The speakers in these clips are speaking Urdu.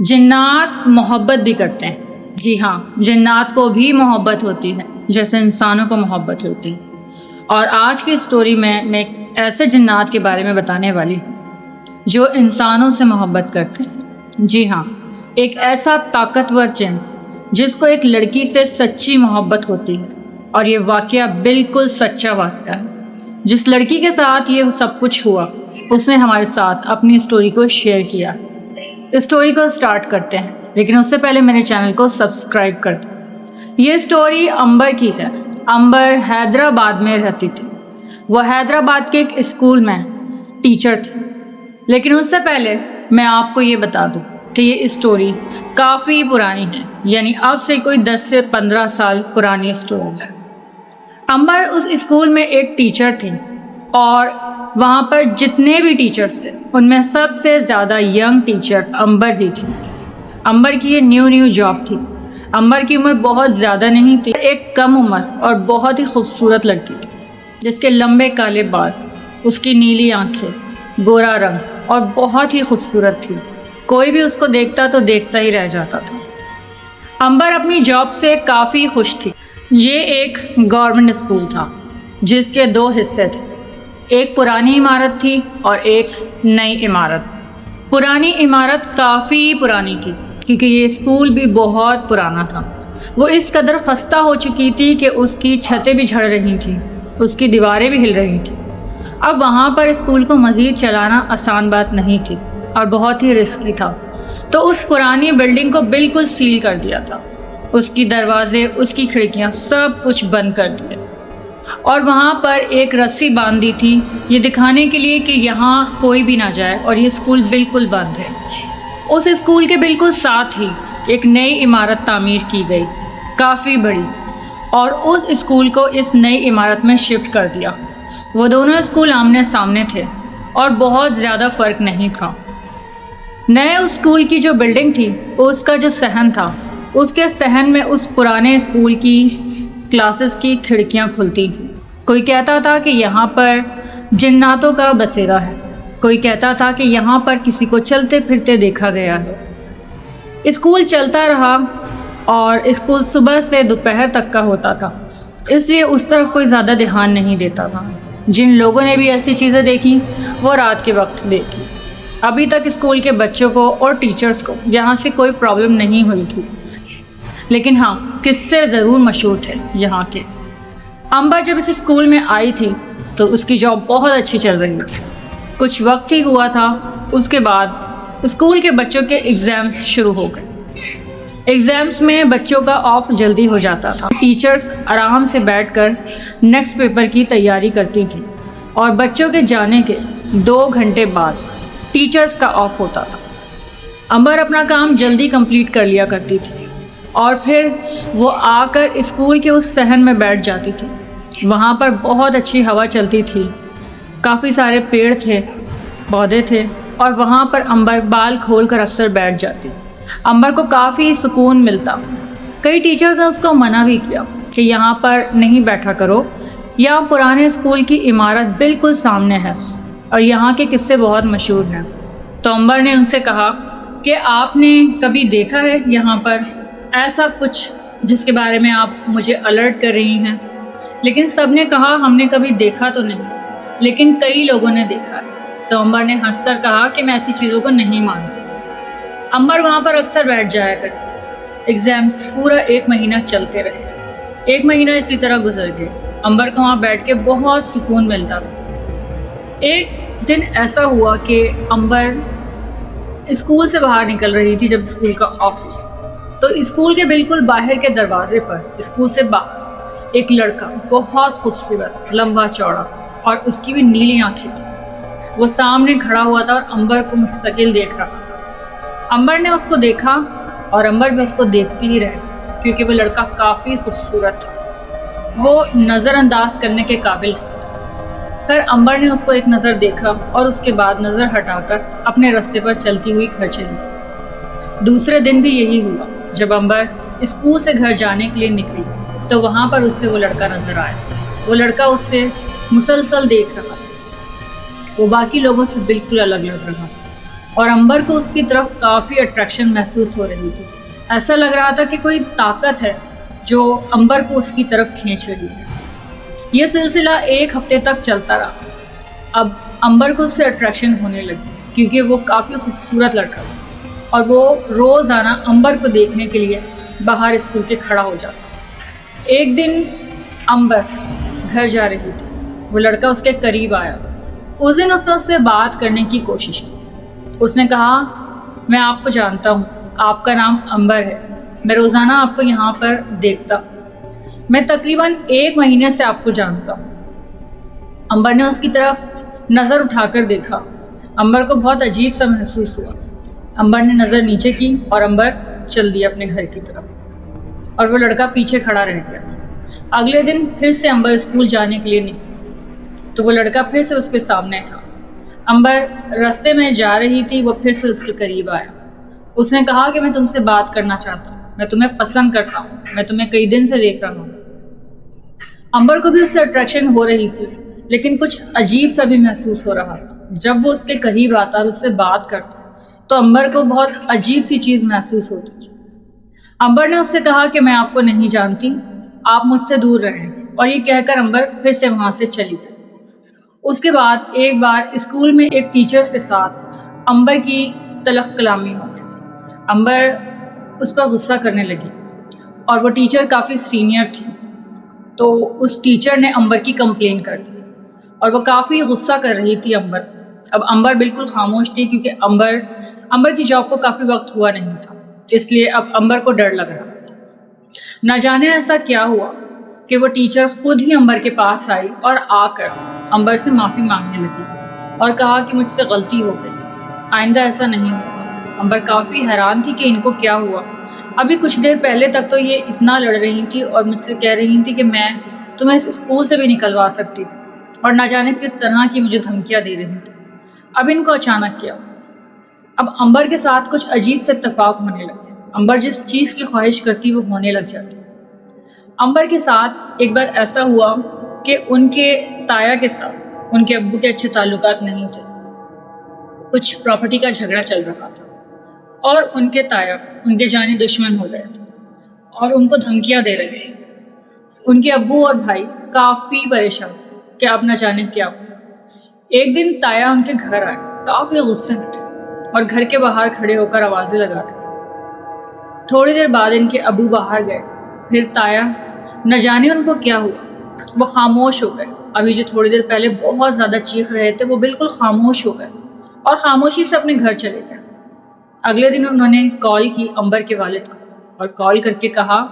جنات محبت بھی کرتے ہیں. جی ہاں، جنات کو بھی محبت ہوتی ہے جیسے انسانوں کو محبت ہوتی ہے. اور آج کی اسٹوری میں ایک ایسے جنات کے بارے میں بتانے والی ہوں جو انسانوں سے محبت کرتے ہیں. جی ہاں، ایک ایسا طاقتور جن جس کو ایک لڑکی سے سچی محبت ہوتی ہے. اور یہ واقعہ بالکل سچا واقعہ ہے. جس لڑکی کے ساتھ یہ سب کچھ ہوا اس نے ہمارے ساتھ اپنی اسٹوری کو شیئر کیا. اسٹوری کو سٹارٹ کرتے ہیں، لیکن اس سے پہلے میرے چینل کو سبسکرائب کر دیں. یہ اسٹوری امبر کی ہے. امبر حیدرآباد میں رہتی تھی. وہ حیدرآباد کے ایک اسکول میں ٹیچر تھی. لیکن اس سے پہلے میں آپ کو یہ بتا دوں کہ یہ اسٹوری کافی پرانی ہے، یعنی اب سے کوئی 10 سے 15 سال پرانی اسٹوری ہے. امبر اس اسکول میں ایک ٹیچر تھی اور وہاں پر جتنے بھی ٹیچرز تھے ان میں سب سے زیادہ ینگ ٹیچر امبر ہی تھی. امبر کی یہ نیو جاب تھی. امبر کی عمر بہت زیادہ نہیں تھی. ایک کم عمر اور بہت ہی خوبصورت لڑکی تھی جس کے لمبے کالے بال، اس کی نیلی آنکھیں، گورا رنگ اور بہت ہی خوبصورت تھی. کوئی بھی اس کو دیکھتا تو دیکھتا ہی رہ جاتا تھا. امبر اپنی جاب سے کافی خوش تھی. یہ ایک گورنمنٹ اسکول تھا جس کے 2 حصے تھے. ایک پرانی عمارت تھی اور ایک نئی عمارت. پرانی عمارت کافی پرانی تھی کیونکہ یہ اسکول بھی بہت پرانا تھا. وہ اس قدر خستہ ہو چکی تھی کہ اس کی چھتیں بھی جھڑ رہی تھیں، اس کی دیواریں بھی ہل رہی تھیں. اب وہاں پر اسکول کو مزید چلانا آسان بات نہیں تھی اور بہت ہی رسکی تھا. تو اس پرانی بلڈنگ کو بالکل سیل کر دیا تھا. اس کی دروازے، اس کی کھڑکیاں سب کچھ بند کر دیے اور وہاں پر ایک رسی باندھ دی تھی یہ دکھانے کے لیے کہ یہاں کوئی بھی نہ جائے اور یہ اسکول بالکل بند ہے. اس اسکول کے بالکل ساتھ ہی ایک نئی عمارت تعمیر کی گئی، کافی بڑی، اور اس اسکول کو اس نئی عمارت میں شفٹ کر دیا. وہ دونوں اسکول آمنے سامنے تھے اور بہت زیادہ فرق نہیں تھا. نئے اسکول کی جو بلڈنگ تھی اس کا جو صحن تھا، اس کے صحن میں اس پرانے اسکول کی کلاسز کی کھڑکیاں کھلتی تھیں. کوئی کہتا تھا کہ یہاں پر جناتوں کا بسیرا ہے. کوئی کہتا تھا کہ یہاں پر کسی کو چلتے پھرتے دیکھا گیا ہے. اسکول چلتا رہا اور اسکول صبح سے دوپہر تک کا ہوتا تھا، اس لیے اس طرف کوئی زیادہ دھیان نہیں دیتا تھا. جن لوگوں نے بھی ایسی چیزیں دیکھی وہ رات کے وقت دیکھی. ابھی تک اسکول کے بچوں کو اور ٹیچرز کو یہاں سے کوئی پرابلم نہیں ہوئی تھی. لیکن ہاں، قصے ضرور مشہور تھے یہاں کے. امبر جب اس اسکول میں آئی تھی تو اس کی جاب بہت اچھی چل رہی تھی. کچھ وقت ہی ہوا تھا، اس کے بعد اسکول کے بچوں کے ایگزامز شروع ہو گئے. ایگزامز میں بچوں کا آف جلدی ہو جاتا تھا. ٹیچرز آرام سے بیٹھ کر نیکسٹ پیپر کی تیاری کرتی تھیں اور بچوں کے جانے کے 2 گھنٹے بعد ٹیچرز کا آف ہوتا تھا. امبر اپنا کام جلدی کمپلیٹ کر لیا کرتی تھی اور پھر وہ آ کر اسکول کے اس صحن میں بیٹھ جاتی تھی. وہاں پر بہت اچھی ہوا چلتی تھی، کافی سارے پیڑ تھے، پودے تھے، اور وہاں پر امبر بال کھول کر اکثر بیٹھ جاتی. امبر کو کافی سکون ملتا. کئی ٹیچرز نے اس کو منع بھی کیا کہ یہاں پر نہیں بیٹھا کرو، یہاں پرانے اسکول کی عمارت بالکل سامنے ہے اور یہاں کے قصے بہت مشہور ہیں. تو امبر نے ان سے کہا کہ آپ نے کبھی دیکھا ہے یہاں پر ایسا کچھ جس کے بارے میں آپ مجھے الرٹ کر رہی ہیں؟ لیکن سب نے کہا ہم نے کبھی دیکھا تو نہیں، لیکن کئی لوگوں نے دیکھا ہے. تو امبر نے ہنس کر کہا کہ میں ایسی چیزوں کو نہیں مانتی. امبر وہاں پر اکثر بیٹھ جایا کرتی. ایگزامز پورا 1 مہینہ چلتے رہے. 1 مہینہ اسی طرح گزر گئے. امبر کو وہاں بیٹھ کے بہت سکون ملتا تھا. ایک دن ایسا ہوا کہ امبر اسکول سے باہر نکل رہی تھی جب اسکول کا آف ہوا. تو اسکول کے بالکل باہر کے دروازے پر اسکول سے باہر ایک لڑکا بہت خوبصورت، لمبا چوڑا، اور اس کی بھی نیلی آنکھیں تھی. وہ سامنے کھڑا ہوا تھا اور امبر کو مستقل دیکھ رہا تھا. امبر نے اس کو دیکھا اور امبر بھی اس کو دیکھتی ہی رہی کیونکہ وہ لڑکا کافی خوبصورت تھا. وہ نظر انداز کرنے کے قابل تھا. پھر امبر نے اس کو ایک نظر دیکھا اور اس کے بعد نظر ہٹا کر اپنے راستے پر چلتی ہوئی گھر چلی گئی. دوسرے دن بھی یہی ہوا. جب امبر اسکول سے گھر جانے کے لیے نکلی تو وہاں پر اس سے وہ لڑکا نظر آیا. وہ لڑکا اس سے مسلسل دیکھ رہا تھا. وہ باقی لوگوں سے بالکل الگ لگ رہا تھا. اور امبر کو اس کی طرف کافی اٹریکشن محسوس ہو رہی تھی. ایسا لگ رہا تھا کہ کوئی طاقت ہے جو امبر کو اس کی طرف کھینچ رہی ہے. یہ سلسلہ 1 ہفتے تک چلتا رہا. اب امبر کو اس سے اٹریکشن ہونے لگی کیونکہ وہ کافی خوبصورت لڑکا تھا اور وہ روزانہ امبر کو دیکھنے کے لیے باہر اسکول کے کھڑا ہو جاتا. ایک دن امبر گھر جا رہی تھی. وہ لڑکا اس کے قریب آیا. اس دن اس نے اس سے بات کرنے کی کوشش کی. اس نے کہا میں آپ کو جانتا ہوں, آپ کا نام امبر ہے, میں روزانہ آپ کو یہاں پر دیکھتا, میں تقریباً 1 مہینے سے آپ کو جانتا ہوں. امبر نے اس کی طرف نظر اٹھا کر دیکھا. امبر کو بہت عجیب سا محسوس ہوا. امبر نے نظر نیچے کی اور امبر چل دیا اپنے گھر کی طرف اور وہ لڑکا پیچھے کھڑا رہ گیا. اگلے دن پھر سے امبر اسکول جانے کے لیے نکلی تو وہ لڑکا پھر سے اس کے سامنے تھا. امبر راستے میں جا رہی تھی, وہ پھر سے اس کے قریب آیا. اس نے کہا کہ میں تم سے بات کرنا چاہتا ہوں, میں تمہیں پسند کرتا ہوں, میں تمہیں کئی دن سے دیکھ رہا ہوں. امبر کو بھی اس سے اٹریکشن ہو رہی تھی لیکن کچھ عجیب سا بھی محسوس ہو رہا تھا. جب وہ اس کے قریب آتا اور اس سے بات کرتا تو امبر کو بہت عجیب سی چیز محسوس ہوتی تھی. امبر نے اس سے کہا کہ میں آپ کو نہیں جانتی, آپ مجھ سے دور رہیں, اور یہ کہہ کر امبر پھر سے وہاں سے چلی گئی. اس کے بعد ایک بار اسکول میں ایک ٹیچرز کے ساتھ امبر کی تلخ کلامی ہو گئی. امبر اس پر غصہ کرنے لگی اور وہ ٹیچر کافی سینئر تھی تو اس ٹیچر نے امبر کی کمپلین کر دی اور وہ کافی غصہ کر رہی تھی امبر. اب امبر بالکل خاموش تھی کیونکہ امبر کی جاب کو کافی وقت ہوا نہیں تھا, اس لیے اب امبر کو ڈر لگ رہا تھا. نہ جانے ایسا کیا ہوا کہ وہ ٹیچر خود ہی امبر کے پاس آئی اور آ کر امبر سے معافی مانگنے لگی اور کہا کہ مجھ سے غلطی ہو گئی, آئندہ ایسا نہیں ہوگا. امبر کافی حیران تھی کہ ان کو کیا ہوا. ابھی کچھ دیر پہلے تک تو یہ اتنا لڑ رہی تھی اور مجھ سے کہہ رہی تھی کہ میں تمہیں اس اسکول سے بھی نکلوا سکتی اور نہ جانے کس طرح کی مجھے دھمکیاں دے رہی تھی. اب ان کو اچانک کیا. اب امبر کے ساتھ کچھ عجیب سے اتفاق ہونے لگے. امبر جس چیز کی خواہش کرتی وہ ہونے لگ جاتی. امبر کے ساتھ ایک بار ایسا ہوا کہ ان کے تایا کے ساتھ ان کے ابو کے اچھے تعلقات نہیں تھے. کچھ پراپرٹی کا جھگڑا چل رہا تھا اور ان کے تایا ان کے جانی دشمن ہو گئے تھے اور ان کو دھمکیاں دے رہے تھے. ان کے ابو اور بھائی کافی پریشان کہ اب نہ جانے کیا ہوا. ایک دن تایا ان کے گھر آئے کافی غصے میں تھے اور گھر کے باہر کھڑے ہو کر آوازیں لگا رہے. تھوڑی دیر بعد ان کے ابو باہر گئے. پھر تایا نہ جانے ان کو کیا ہوا, وہ خاموش ہو گئے. ابھی جو تھوڑی دیر پہلے بہت زیادہ چیخ رہے تھے وہ بالکل خاموش ہو گئے اور خاموشی سے اپنے گھر چلے گئے. اگلے دن انہوں نے کال کی امبر کے والد کو اور کال کر کے کہا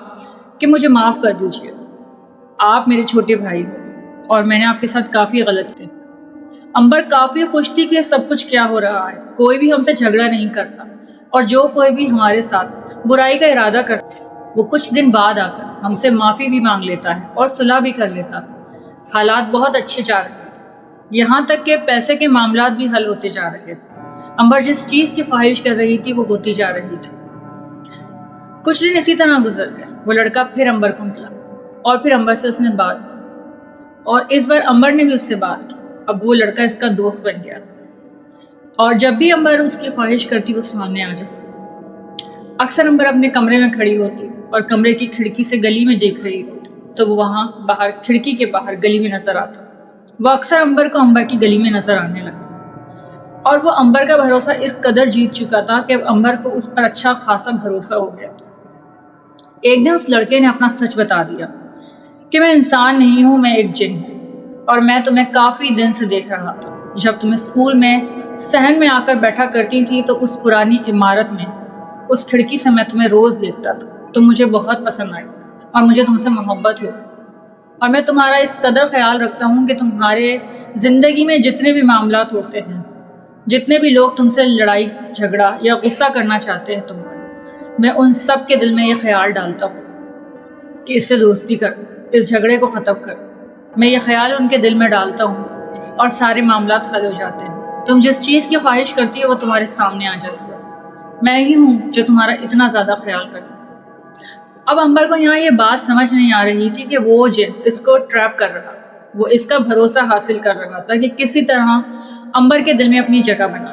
کہ مجھے معاف کر دیجیے, آپ میرے چھوٹے بھائی ہو اور میں نے آپ کے ساتھ کافی غلط کی. امبر کافی خوش تھی کہ سب کچھ کیا ہو رہا ہے, کوئی بھی ہم سے جھگڑا نہیں کرتا اور جو کوئی بھی ہمارے ساتھ برائی کا ارادہ کرتا ہے وہ کچھ دن بعد آ کر ہم سے معافی بھی مانگ لیتا ہے اور صلح بھی کر لیتا ہے. حالات بہت اچھے جا رہے تھے, یہاں تک کہ پیسے کے معاملات بھی حل ہوتے جا رہے تھے. امبر جس چیز کی خواہش کر رہی تھی وہ ہوتی جا رہی تھی. کچھ دن اسی طرح گزر گئے. وہ لڑکا پھر امبر کو ملا اور پھر امبر سے اس نے بات کی اور اس بار امبر نے بھی اس سے بات کی. اب وہ لڑکا اس کا دوست بن گیا اور جب بھی امبر اس کی خواہش کرتی وہ سامنے آ جاتی. اکثر امبر اپنے کمرے میں کھڑی ہوتی اور کمرے کی کھڑکی سے گلی میں دیکھ رہی ہوتی تو وہ وہاں باہر کھڑکی کے باہر گلی میں نظر آتا. وہ اکثر امبر کو امبر کی گلی میں نظر آنے لگا اور وہ امبر کا بھروسہ اس قدر جیت چکا تھا کہ اب امبر کو اس پر اچھا خاصا بھروسہ ہو گیا تھا. ایک دن اس لڑکے نے اپنا سچ بتا دیا کہ میں انسان نہیں ہوں, میں ایک جن ہوں اور میں تمہیں کافی دن سے دیکھ رہا تھا. جب تم اسکول میں صحن میں آ کر بیٹھا کرتی تھی تو اس پرانی عمارت میں اس کھڑکی سے میں تمہیں روز دیکھتا تھا. تم مجھے بہت پسند آئی اور مجھے تم سے محبت ہو اور میں تمہارا اس قدر خیال رکھتا ہوں کہ تمہارے زندگی میں جتنے بھی معاملات ہوتے ہیں, جتنے بھی لوگ تم سے لڑائی جھگڑا یا غصہ کرنا چاہتے ہیں تم پر, میں ان سب کے دل میں یہ خیال ڈالتا ہوں کہ اس سے دوستی کر, اس جھگڑے کو ختم کر. میں یہ خیال ان کے دل میں ڈالتا ہوں اور سارے معاملات حل ہو جاتے ہیں. تم جس چیز کی خواہش کرتی ہو وہ تمہارے سامنے آ جاتی ہے. میں ہی ہوں جو تمہارا اتنا زیادہ خیال کرتی. اب امبر کو یہاں یہ بات سمجھ نہیں آ رہی تھی کہ وہ جن اس کو ٹریپ کر رہا, وہ اس کا بھروسہ حاصل کر رہا تھا کہ کسی طرح امبر کے دل میں اپنی جگہ بنا.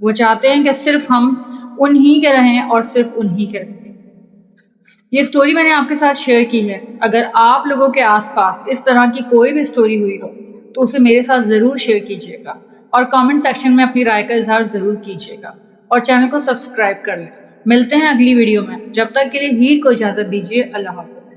وہ چاہتے ہیں کہ صرف ہم انہی کے رہیں اور صرف انہی کے رہیں۔ یہ سٹوری میں نے آپ کے ساتھ شیئر کی ہے۔ اگر آپ لوگوں کے آس پاس اس طرح کی کوئی بھی سٹوری ہوئی ہو تو اسے میرے ساتھ ضرور شیئر کیجیے گا اور کامنٹ سیکشن میں اپنی رائے کا اظہار ضرور کیجیے گا اور چینل کو سبسکرائب کر لیں۔ ملتے ہیں اگلی ویڈیو میں، جب تک کے لیے ہیر کو اجازت دیجیے۔ اللہ حافظ۔